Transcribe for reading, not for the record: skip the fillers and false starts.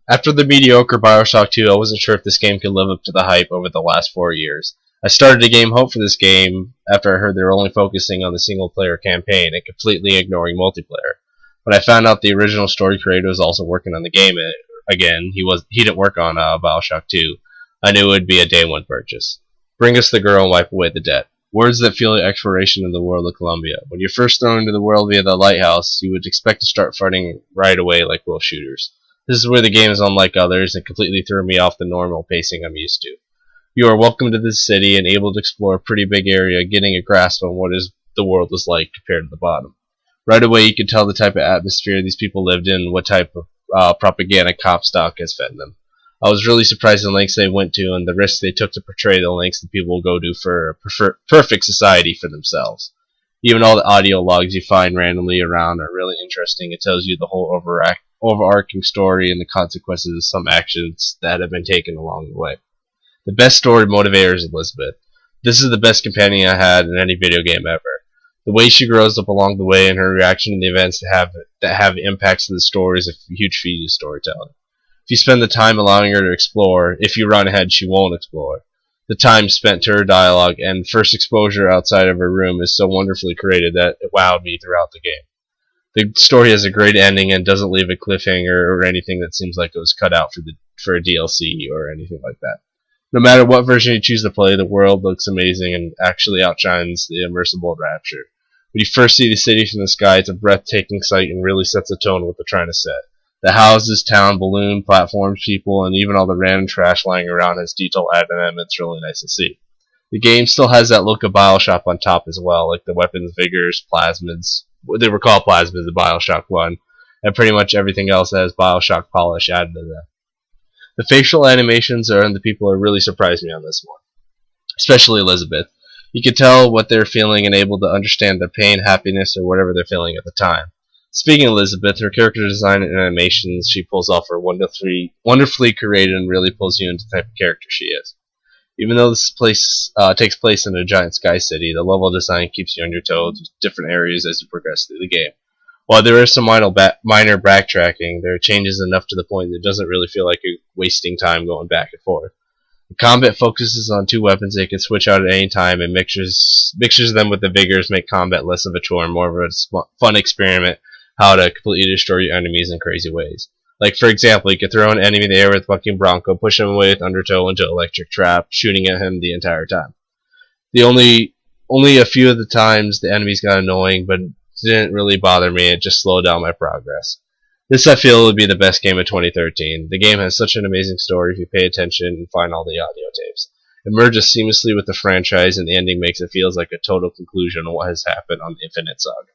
After the mediocre Bioshock 2, I wasn't sure if this game could live up to the hype over the last 4 years. I started to gain hope for this game after I heard they were only focusing on the single player campaign and completely ignoring multiplayer. When I found out the original story creator was also working on the game again, he didn't work on Bioshock 2. I knew it would be a day one purchase. Bring us the girl and wipe away the debt. Words that feel like exploration of the world of Columbia. When you're first thrown into the world via the Lighthouse, you would expect to start fighting right away like Will shooters. This is where the game is unlike others and completely threw me off the normal pacing I'm used to. You are welcome to this city and able to explore a pretty big area, getting a grasp on the world is like compared to the bottom. Right away, you can tell the type of atmosphere these people lived in and what type of propaganda Comstock has fed them. I was really surprised at the lengths they went to and the risks they took to portray the lengths that people will go to for a perfect society for themselves. Even all the audio logs you find randomly around are really interesting. It tells you the whole overarching story and the consequences of some actions that have been taken along the way. The best story motivator is Elizabeth. This is the best companion I had in any video game ever. The way she grows up along the way and her reaction to the events that have impacts to the story is a huge feat of storytelling. If you spend the time allowing her to explore, if you run ahead, she won't explore. The time spent to her dialogue and first exposure outside of her room is so wonderfully created that it wowed me throughout the game. The story has a great ending and doesn't leave a cliffhanger or anything that seems like it was cut out for a DLC or anything like that. No matter what version you choose to play, the world looks amazing and actually outshines the immersible Rapture. When you first see the city from the sky, it's a breathtaking sight and really sets the tone of what they're trying to set. The houses, town, balloon, platforms, people, and even all the random trash lying around has detail added in them. It's really nice to see. The game still has that look of Bioshock on top as well, like the weapons, vigors, plasmids. They were called plasmids in Bioshock 1, and pretty much everything else that has Bioshock polish added to them. The facial animations and the people are really surprised me on this one, especially Elizabeth. You can tell what they're feeling and able to understand their pain, happiness, or whatever they're feeling at the time. Speaking of Elizabeth, her character design and animations she pulls off are wonderfully created and really pulls you into the type of character she is. Even though this place takes place in a giant sky city, the level design keeps you on your toes with different areas as you progress through the game. While there is some minor backtracking, there are changes enough to the point that it doesn't really feel like you're wasting time going back and forth. The combat focuses on two weapons they can switch out at any time and mixtures them with the vigors make combat less of a chore and more of a fun experiment how to completely destroy your enemies in crazy ways. Like, for example, you could throw an enemy in the air with fucking Bronco, push him away with Undertow into electric trap, shooting at him the entire time. Only a few of the times the enemies got annoying, but it didn't really bother me, it just slowed down my progress. This, I feel, would be the best game of 2013. The game has such an amazing story if you pay attention and find all the audio tapes. It merges seamlessly with the franchise, and the ending makes it feel like a total conclusion on what has happened on the Infinite saga.